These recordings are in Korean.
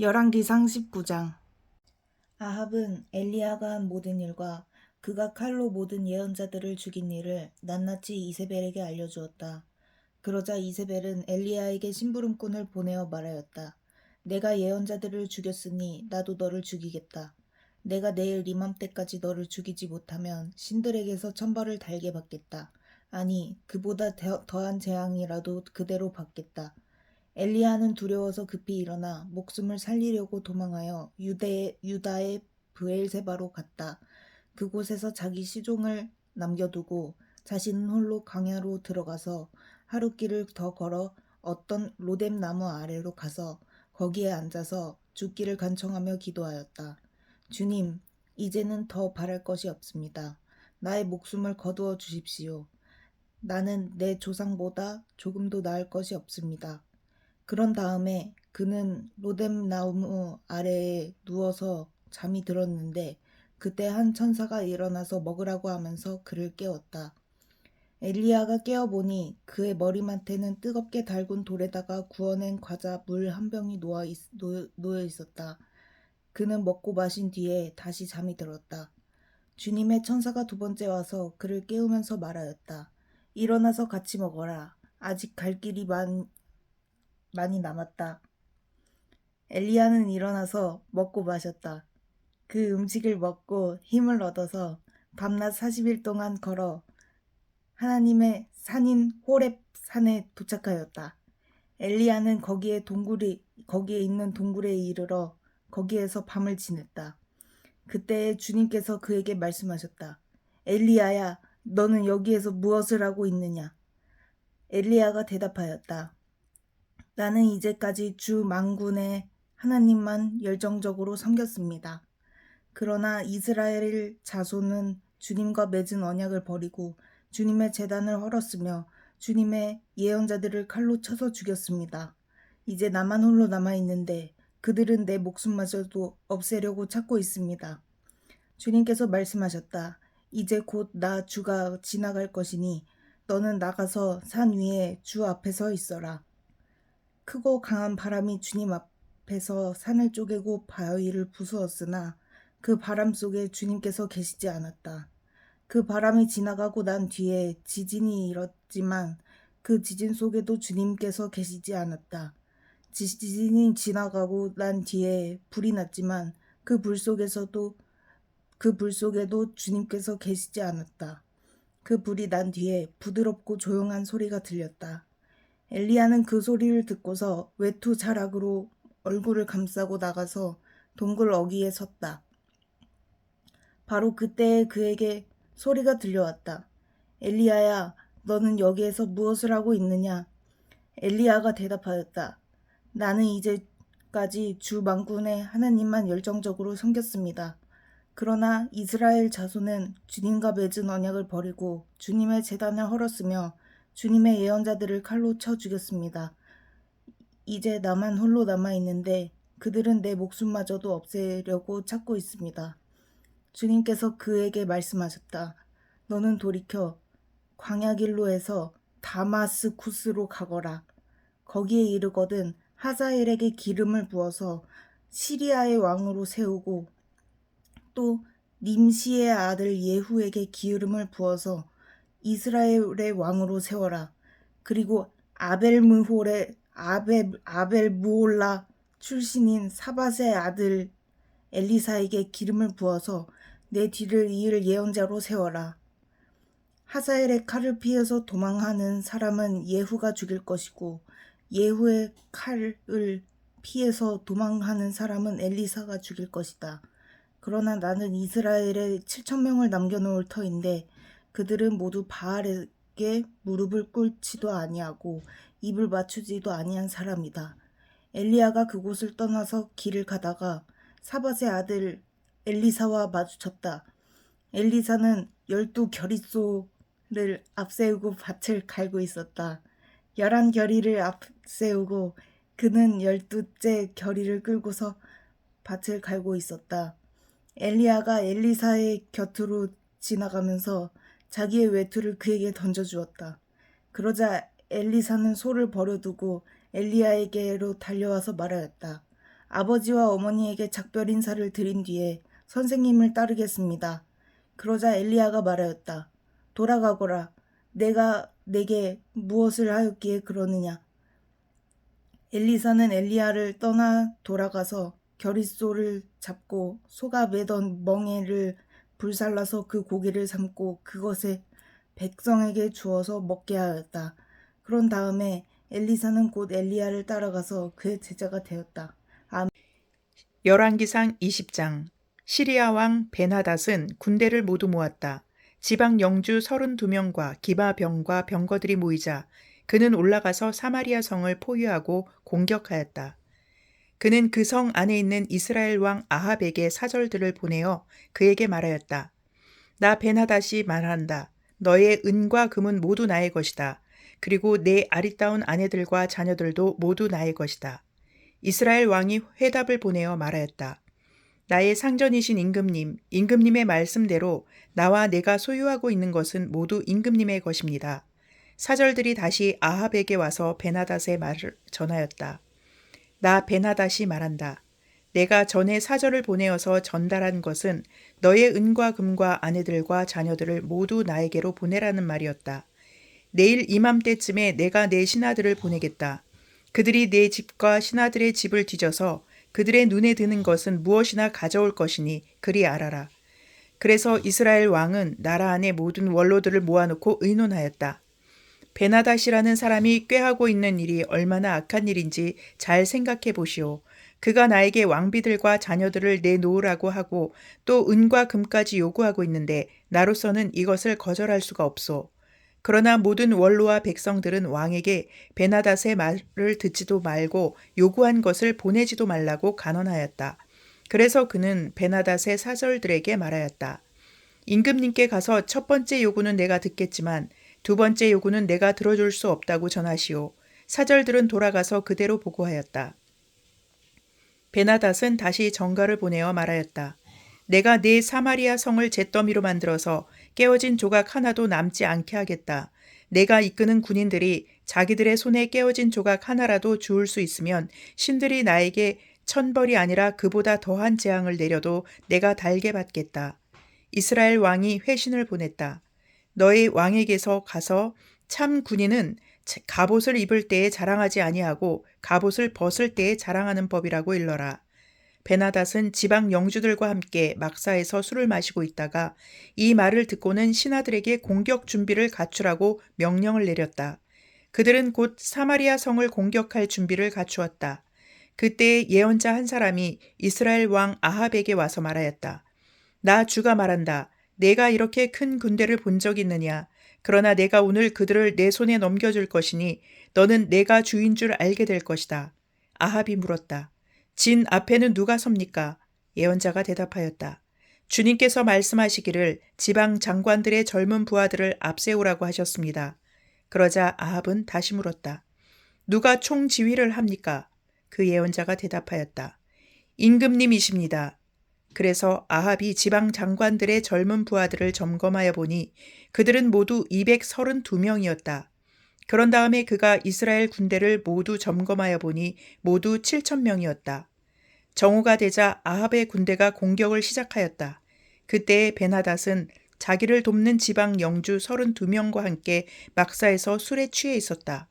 열왕기상 19장. 아합은 엘리야가 한 모든 일과 그가 칼로 모든 예언자들을 죽인 일을 낱낱이 이세벨에게 알려주었다. 그러자 이세벨은 엘리야에게 심부름꾼을 보내어 말하였다. 내가 예언자들을 죽였으니 나도 너를 죽이겠다. 내가 내일 이맘때까지 너를 죽이지 못하면 신들에게서 천벌을 달게 받겠다. 아니, 그보다 더한 재앙이라도 그대로 받겠다. 엘리야는 두려워서 급히 일어나 목숨을 살리려고 도망하여 유다의 브엘세바로 갔다. 그곳에서 자기 시종을 남겨두고 자신은 홀로 광야로 들어가서 하룻길을 더 걸어 어떤 로뎀 나무 아래로 가서 거기에 앉아서 죽기를 간청하며 기도하였다. 주님, 이제는 더 바랄 것이 없습니다. 나의 목숨을 거두어 주십시오. 나는 내 조상보다 조금도 나을 것이 없습니다. 그런 다음에 그는 로뎀 나무 아래에 누워서 잠이 들었는데 그때 한 천사가 일어나서 먹으라고 하면서 그를 깨웠다. 엘리야가 깨어보니 그의 머리맡에는 뜨겁게 달군 돌에다가 구워낸 과자 물 한 병이 놓여 있었다. 그는 먹고 마신 뒤에 다시 잠이 들었다. 주님의 천사가 두 번째 와서 그를 깨우면서 말하였다. 일어나서 같이 먹어라. 아직 갈 길이 많이 남았다. 엘리야는 일어나서 먹고 마셨다. 그 음식을 먹고 힘을 얻어서 밤낮 40일 동안 걸어 하나님의 산인 호렙 산에 도착하였다. 엘리야는 거기에 있는 동굴에 이르러 거기에서 밤을 지냈다. 그때 주님께서 그에게 말씀하셨다. 엘리야야, 너는 여기에서 무엇을 하고 있느냐? 엘리야가 대답하였다. 나는 이제까지 주 만군의 하나님만 열정적으로 섬겼습니다. 그러나 이스라엘 자손은 주님과 맺은 언약을 버리고 주님의 제단을 헐었으며 주님의 예언자들을 칼로 쳐서 죽였습니다. 이제 나만 홀로 남아있는데 그들은 내 목숨마저도 없애려고 찾고 있습니다. 주님께서 말씀하셨다. 이제 곧 나 주가 지나갈 것이니 너는 나가서 산 위에 주 앞에 서 있어라. 크고 강한 바람이 주님 앞에서 산을 쪼개고 바위를 부수었으나 그 바람 속에 주님께서 계시지 않았다. 그 바람이 지나가고 난 뒤에 지진이 일었지만 그 지진 속에도 주님께서 계시지 않았다. 지진이 지나가고 난 뒤에 불이 났지만 그 불 속에도 주님께서 계시지 않았다. 그 불이 난 뒤에 부드럽고 조용한 소리가 들렸다. 엘리야는 그 소리를 듣고서 외투 자락으로 얼굴을 감싸고 나가서 동굴 어귀에 섰다. 바로 그때 그에게 소리가 들려왔다. 엘리야야, 너는 여기에서 무엇을 하고 있느냐? 엘리야가 대답하였다. 나는 이제까지 주 만군의 하나님만 열정적으로 섬겼습니다. 그러나 이스라엘 자손은 주님과 맺은 언약을 버리고 주님의 제단을 헐었으며 주님의 예언자들을 칼로 쳐 죽였습니다. 이제 나만 홀로 남아있는데 그들은 내 목숨마저도 없애려고 찾고 있습니다. 주님께서 그에게 말씀하셨다. 너는 돌이켜 광야길로 해서 다마스쿠스로 가거라. 거기에 이르거든 하자엘에게 기름을 부어서 시리아의 왕으로 세우고 또 님시의 아들 예후에게 기름을 부어서 이스라엘의 왕으로 세워라. 그리고 아벨무홀라 출신인 사밧의 아들 엘리사에게 기름을 부어서 내 뒤를 이을 예언자로 세워라. 하자엘의 칼을 피해서 도망하는 사람은 예후가 죽일 것이고 예후의 칼을 피해서 도망하는 사람은 엘리사가 죽일 것이다. 그러나 나는 이스라엘에 7,000명을 남겨놓을 터인데 그들은 모두 바알에게 무릎을 꿇지도 아니하고 입을 맞추지도 아니한 사람이다. 엘리야가 그곳을 떠나서 길을 가다가 사밧의 아들 엘리사와 마주쳤다. 엘리사는 12겨릿소를 앞세우고 밭을 갈고 있었다. 11겨리를 앞세우고 그는 12째 겨리를 끌고서 밭을 갈고 있었다. 엘리야가 엘리사의 곁으로 지나가면서 자기의 외투를 그에게 던져주었다. 그러자 엘리사는 소를 버려두고 엘리야에게로 달려와서 말하였다. 아버지와 어머니에게 작별 인사를 드린 뒤에 선생님을 따르겠습니다. 그러자 엘리야가 말하였다. 돌아가거라. 내가 내게 무엇을 하였기에 그러느냐. 엘리사는 엘리야를 떠나 돌아가서 겨릿소를 잡고 소가 매던 멍에를 불살라서 그 고기를 삶고 그것에 백성에게 주어서 먹게 하였다. 그런 다음에 엘리사는 곧 엘리야를 따라가서 그의 제자가 되었다. 열왕기상 20장. 시리아 왕 베나닷은 군대를 모두 모았다. 지방 영주 32명과 기바병과 병거들이 모이자 그는 올라가서 사마리아 성을 포위하고 공격하였다. 그는 그 성 안에 있는 이스라엘 왕 아합에게 사절들을 보내어 그에게 말하였다. 나 베나닷이 말한다. 너의 은과 금은 모두 나의 것이다. 그리고 내 아리따운 아내들과 자녀들도 모두 나의 것이다. 이스라엘 왕이 회답을 보내어 말하였다. 나의 상전이신 임금님의 말씀대로 나와 내가 소유하고 있는 것은 모두 임금님의 것입니다. 사절들이 다시 아합에게 와서 베나닷의 말을 전하였다. 나 베나닷이 말한다. 내가 전에 사절을 보내어서 전달한 것은 너의 은과 금과 아내들과 자녀들을 모두 나에게로 보내라는 말이었다. 내일 이맘때쯤에 내가 내 신하들을 보내겠다. 그들이 내 집과 신하들의 집을 뒤져서 그들의 눈에 드는 것은 무엇이나 가져올 것이니 그리 알아라. 그래서 이스라엘 왕은 나라 안의 모든 원로들을 모아놓고 의논하였다. 베나닷이라는 사람이 꾀하고 있는 일이 얼마나 악한 일인지 잘 생각해 보시오. 그가 나에게 왕비들과 자녀들을 내놓으라고 하고 또 은과 금까지 요구하고 있는데 나로서는 이것을 거절할 수가 없소. 그러나 모든 원로와 백성들은 왕에게 베나닷의 말을 듣지도 말고 요구한 것을 보내지도 말라고 간언하였다. 그래서 그는 베나닷의 사절들에게 말하였다. 임금님께 가서 첫 번째 요구는 내가 듣겠지만 두 번째 요구는 내가 들어줄 수 없다고 전하시오. 사절들은 돌아가서 그대로 보고하였다. 베나닷은 다시 전가를 보내어 말하였다. 내가 네 사마리아 성을 잿더미로 만들어서 깨어진 조각 하나도 남지 않게 하겠다. 내가 이끄는 군인들이 자기들의 손에 깨어진 조각 하나라도 주울 수 있으면 신들이 나에게 천벌이 아니라 그보다 더한 재앙을 내려도 내가 달게 받겠다. 이스라엘 왕이 회신을 보냈다. 너희 왕에게서 가서 참 군인은 갑옷을 입을 때에 자랑하지 아니하고 갑옷을 벗을 때에 자랑하는 법이라고 일러라. 베나닷은 지방 영주들과 함께 막사에서 술을 마시고 있다가 이 말을 듣고는 신하들에게 공격 준비를 갖추라고 명령을 내렸다. 그들은 곧 사마리아 성을 공격할 준비를 갖추었다. 그때 예언자 한 사람이 이스라엘 왕 아합에게 와서 말하였다. 나 주가 말한다. 내가 이렇게 큰 군대를 본 적 있느냐? 그러나 내가 오늘 그들을 내 손에 넘겨줄 것이니 너는 내가 주인 줄 알게 될 것이다. 아합이 물었다. 진 앞에는 누가 섭니까? 예언자가 대답하였다. 주님께서 말씀하시기를 지방 장관들의 젊은 부하들을 앞세우라고 하셨습니다. 그러자 아합은 다시 물었다. 누가 총지휘를 합니까? 그 예언자가 대답하였다. 임금님이십니다. 그래서 아합이 지방 장관들의 젊은 부하들을 점검하여 보니 그들은 모두 232명이었다. 그런 다음에 그가 이스라엘 군대를 모두 점검하여 보니 모두 7,000명이었다. 정오가 되자 아합의 군대가 공격을 시작하였다. 그때 베나닷은 자기를 돕는 지방 영주 32명과 함께 막사에서 술에 취해 있었다.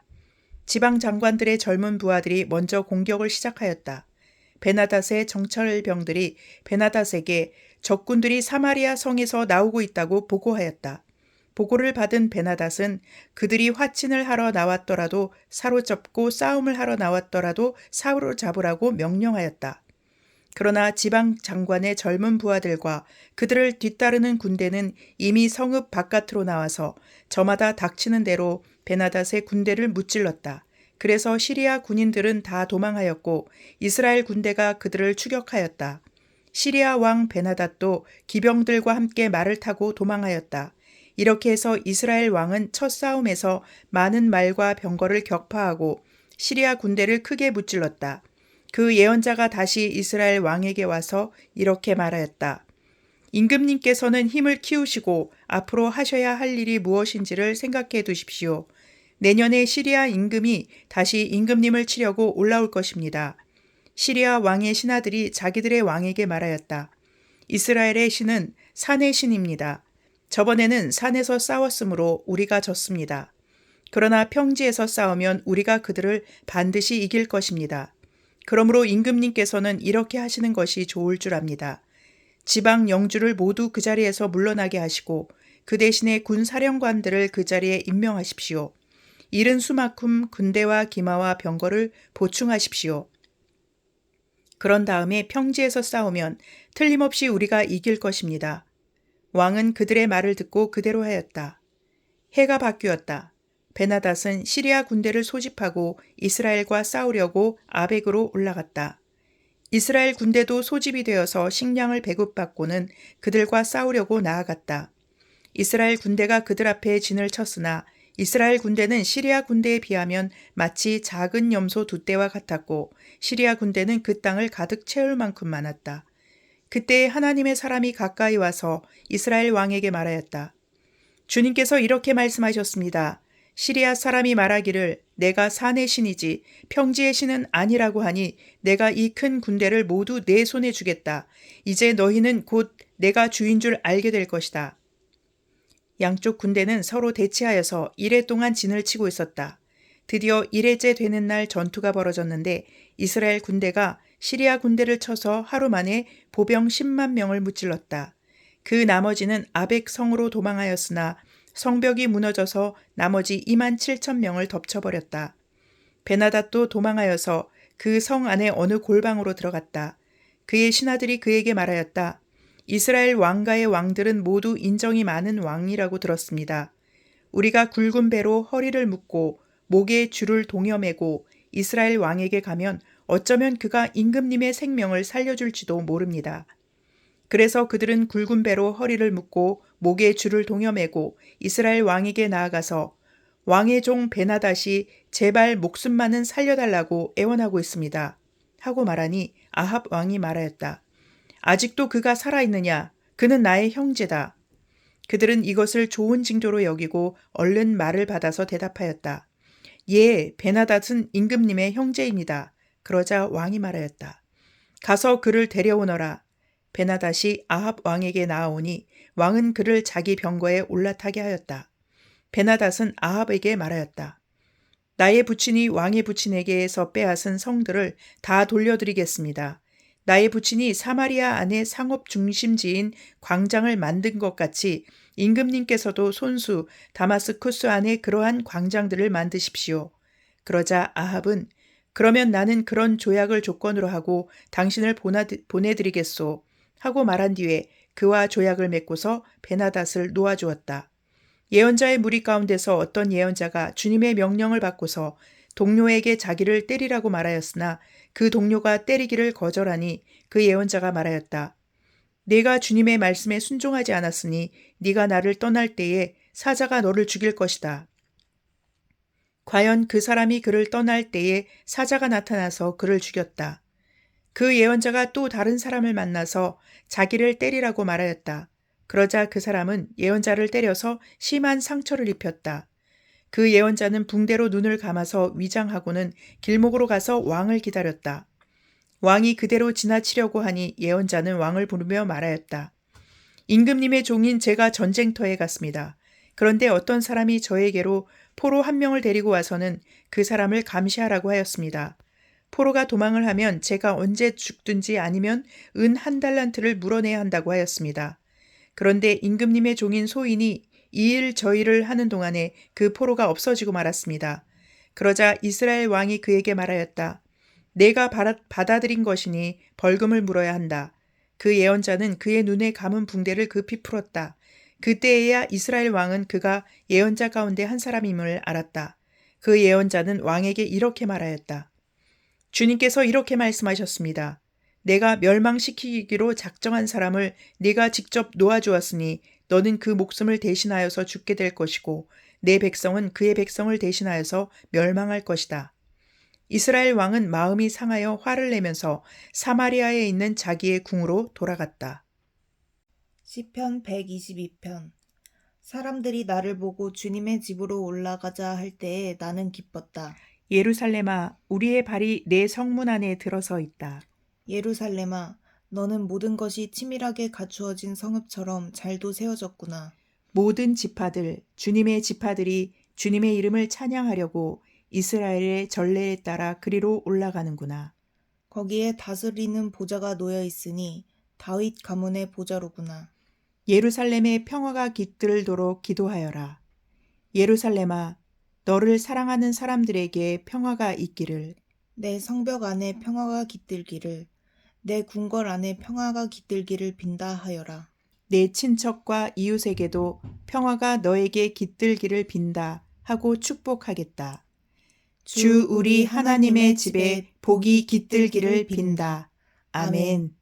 지방 장관들의 젊은 부하들이 먼저 공격을 시작하였다. 베나닷의 정찰병들이 베나닷에게 적군들이 사마리아 성에서 나오고 있다고 보고하였다. 보고를 받은 베나닷은 그들이 화친을 하러 나왔더라도 사로잡고 싸움을 하러 나왔더라도 사로잡으라고 명령하였다. 그러나 지방 장관의 젊은 부하들과 그들을 뒤따르는 군대는 이미 성읍 바깥으로 나와서 저마다 닥치는 대로 베나닷의 군대를 무찔렀다. 그래서 시리아 군인들은 다 도망하였고 이스라엘 군대가 그들을 추격하였다. 시리아 왕 베나닷도 기병들과 함께 말을 타고 도망하였다. 이렇게 해서 이스라엘 왕은 첫 싸움에서 많은 말과 병거를 격파하고 시리아 군대를 크게 무찔렀다. 그 예언자가 다시 이스라엘 왕에게 와서 이렇게 말하였다. 임금님께서는 힘을 키우시고 앞으로 하셔야 할 일이 무엇인지를 생각해 두십시오. 내년에 시리아 임금이 다시 임금님을 치려고 올라올 것입니다. 시리아 왕의 신하들이 자기들의 왕에게 말하였다. 이스라엘의 신은 산의 신입니다. 저번에는 산에서 싸웠으므로 우리가 졌습니다. 그러나 평지에서 싸우면 우리가 그들을 반드시 이길 것입니다. 그러므로 임금님께서는 이렇게 하시는 것이 좋을 줄 압니다. 지방 영주를 모두 그 자리에서 물러나게 하시고 그 대신에 군 사령관들을 그 자리에 임명하십시오. 이른 수만큼 군대와 기마와 병거를 보충하십시오. 그런 다음에 평지에서 싸우면 틀림없이 우리가 이길 것입니다. 왕은 그들의 말을 듣고 그대로 하였다. 해가 바뀌었다. 베나닷은 시리아 군대를 소집하고 이스라엘과 싸우려고 아벡으로 올라갔다. 이스라엘 군대도 소집이 되어서 식량을 배급받고는 그들과 싸우려고 나아갔다. 이스라엘 군대가 그들 앞에 진을 쳤으나 이스라엘 군대는 시리아 군대에 비하면 마치 작은 염소 두 떼와 같았고 시리아 군대는 그 땅을 가득 채울 만큼 많았다. 그때 하나님의 사람이 가까이 와서 이스라엘 왕에게 말하였다. 주님께서 이렇게 말씀하셨습니다. 시리아 사람이 말하기를 내가 산의 신이지 평지의 신은 아니라고 하니 내가 이 큰 군대를 모두 내 손에 주겠다. 이제 너희는 곧 내가 주인 줄 알게 될 것이다. 양쪽 군대는 서로 대치하여서 이래 동안 진을 치고 있었다. 드디어 이래째 되는 날 전투가 벌어졌는데 이스라엘 군대가 시리아 군대를 쳐서 하루 만에 보병 10만 명을 무찔렀다. 그 나머지는 아벡 성으로 도망하였으나 성벽이 무너져서 나머지 2만 7천 명을 덮쳐버렸다. 베나닷도 도망하여서 그 성 안에 어느 골방으로 들어갔다. 그의 신하들이 그에게 말하였다. 이스라엘 왕가의 왕들은 모두 인정이 많은 왕이라고 들었습니다. 우리가 굵은 배로 허리를 묶고 목에 줄을 동여매고 이스라엘 왕에게 가면 어쩌면 그가 임금님의 생명을 살려줄지도 모릅니다. 그래서 그들은 굵은 배로 허리를 묶고 목에 줄을 동여매고 이스라엘 왕에게 나아가서 왕의 종 베나닷이 제발 목숨만은 살려달라고 애원하고 있습니다. 하고 말하니 아합 왕이 말하였다. 아직도 그가 살아있느냐? 그는 나의 형제다. 그들은 이것을 좋은 징조로 여기고 얼른 말을 받아서 대답하였다. 예, 베나닷은 임금님의 형제입니다. 그러자 왕이 말하였다. 가서 그를 데려오너라. 베나닷이 아합 왕에게 나아오니 왕은 그를 자기 병거에 올라타게 하였다. 베나닷은 아합에게 말하였다. 나의 부친이 왕의 부친에게서 빼앗은 성들을 다 돌려드리겠습니다. 나의 부친이 사마리아 안에 상업 중심지인 광장을 만든 것 같이 임금님께서도 손수 다마스쿠스 안에 그러한 광장들을 만드십시오. 그러자 아합은 그러면 나는 그런 조약을 조건으로 하고 당신을 보내드리겠소 하고 말한 뒤에 그와 조약을 맺고서 베나닷을 놓아주었다. 예언자의 무리 가운데서 어떤 예언자가 주님의 명령을 받고서 동료에게 자기를 때리라고 말하였으나 그 동료가 때리기를 거절하니 그 예언자가 말하였다. 내가 주님의 말씀에 순종하지 않았으니 네가 나를 떠날 때에 사자가 너를 죽일 것이다. 과연 그 사람이 그를 떠날 때에 사자가 나타나서 그를 죽였다. 그 예언자가 또 다른 사람을 만나서 자기를 때리라고 말하였다. 그러자 그 사람은 예언자를 때려서 심한 상처를 입혔다. 그 예언자는 붕대로 눈을 감아서 위장하고는 길목으로 가서 왕을 기다렸다. 왕이 그대로 지나치려고 하니 예언자는 왕을 부르며 말하였다. 임금님의 종인 제가 전쟁터에 갔습니다. 그런데 어떤 사람이 저에게로 포로 한 명을 데리고 와서는 그 사람을 감시하라고 하였습니다. 포로가 도망을 하면 제가 언제 죽든지 아니면 은 1달란트를 물어내야 한다고 하였습니다. 그런데 임금님의 종인 소인이 이 일 저 일을 하는 동안에 그 포로가 없어지고 말았습니다. 그러자 이스라엘 왕이 그에게 말하였다. 내가 받아들인 것이니 벌금을 물어야 한다. 그 예언자는 그의 눈에 감은 붕대를 급히 풀었다. 그때에야 이스라엘 왕은 그가 예언자 가운데 한 사람임을 알았다. 그 예언자는 왕에게 이렇게 말하였다. 주님께서 이렇게 말씀하셨습니다. 내가 멸망시키기로 작정한 사람을 네가 직접 놓아주었으니 너는 그 목숨을 대신하여서 죽게 될 것이고 내 백성은 그의 백성을 대신하여서 멸망할 것이다. 이스라엘 왕은 마음이 상하여 화를 내면서 사마리아에 있는 자기의 궁으로 돌아갔다. 시편 122편. 사람들이 나를 보고 주님의 집으로 올라가자 할 때에 나는 기뻤다. 예루살렘아, 우리의 발이 내 성문 안에 들어서 있다. 예루살렘아, 너는 모든 것이 치밀하게 갖추어진 성읍처럼 잘도 세워졌구나. 모든 지파들, 주님의 지파들이 주님의 이름을 찬양하려고 이스라엘의 전례에 따라 그리로 올라가는구나. 거기에 다스리는 보좌가 놓여 있으니 다윗 가문의 보좌로구나. 예루살렘의 평화가 깃들도록 기도하여라. 예루살렘아, 너를 사랑하는 사람들에게 평화가 있기를. 내 성벽 안에 평화가 깃들기를, 내 궁궐 안에 평화가 깃들기를 빈다 하여라. 내 친척과 이웃에게도 평화가 너에게 깃들기를 빈다 하고 축복하겠다. 주 우리 하나님의 집에 복이 깃들기를 빈다. 아멘.